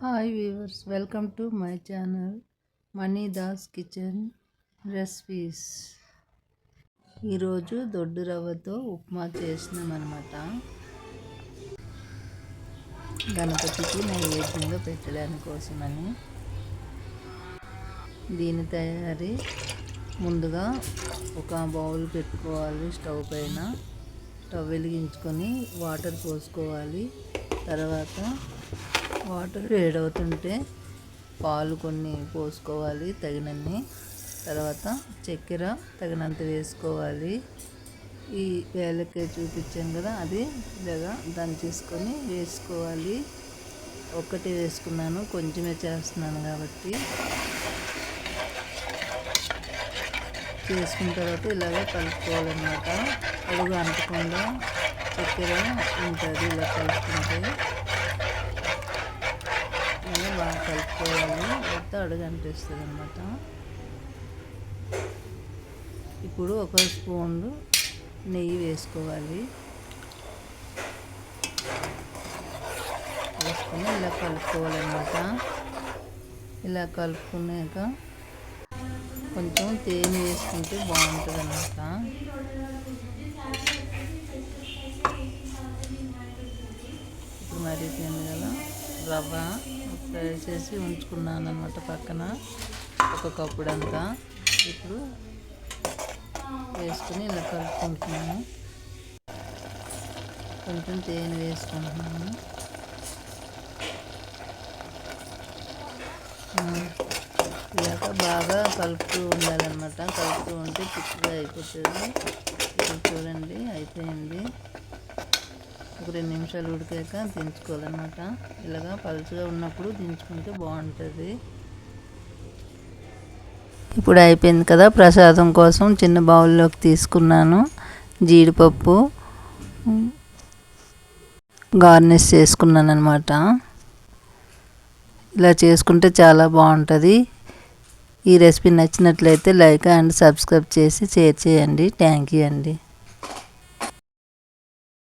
Hi viewers, welcome to my channel money Das kitchen recipes. ఈరోజు దొడ్డు రవ్వతో ఉప్మా చేసినామన్నమాట. గణపతికి నైవేద్యంగా పెట్టడానికి కోసమని. దీని తయారీ ముందుగా ఒక బౌల్ పెట్టుకోవాలి. స్టవ్ పైన స్టవ్ వెలిగించుకొని వాటర్ పోసుకోవాలి. తర్వాత వాటర్ వేడవుతుంటే పాలు కొన్ని పోసుకోవాలి తగినన్ని. తర్వాత చక్కెర తగినంత వేసుకోవాలి. ఈ వేలకాయ చూపించాను కదా, అది ఇలాగా దంచేసుకొని వేసుకోవాలి. ఒక్కటే వేసుకున్నాను, కొంచెమే చేస్తున్నాను కాబట్టి. చేసుకున్న తర్వాత ఇలాగ కలుపుకోవాలన్నమాట. అడుగు అంటకుండా చక్కెర ఉంటుంది. ఇలా కలుపుకుంటే బాగా కలుపుకోవాలి. మొత్తం అడుగు అంటిస్తుంది అన్నమాట. ఇప్పుడు ఒక స్పూన్ నెయ్యి వేసుకోవాలి. వేసుకొని ఇలా కలుపుకోవాలన్నమాట. ఇలా కలుపుకున్నాక కొంచెం తేనె వేసుకుంటే బాగుంటుంది అన్నమాట. ఇప్పుడు మరిగిపోయింది కదా, రవ్వ ఫ్రై చేసి ఉంచుకున్నాను అన్నమాట పక్కన, ఒక కప్పుడంతా. ఇప్పుడు వేసుకుని ఇలా కలుపుకుంటున్నాను. కొంచెం తేనె వేసుకుంటున్నాను. ఇలాగ బాగా కలుపుతూ ఉండాలన్నమాట. కలుపుతూ ఉంటే చిక్కగా అయిపోతుంది. ఇప్పుడు చూడండి, అయిపోయింది. ఒక 2 నిమిషాలు ఉడికాక దించుకోవాలన్నమాట. ఇలాగా పలుచగా ఉన్నప్పుడు దించుకుంటే బాగుంటుంది. ఇప్పుడు అయిపోయింది కదా, ప్రసాదం కోసం చిన్న బౌల్లోకి తీసుకున్నాను. జీడిపప్పు గార్నిష్ చేసుకున్నాను అనమాట. ఇలా చేసుకుంటే చాలా బాగుంటుంది. ఈ రెసిపీ నచ్చినట్లయితే లైక్ అండ్ సబ్స్క్రైబ్ చేసి షేర్ చేయండి. థ్యాంక్ యూ అండి.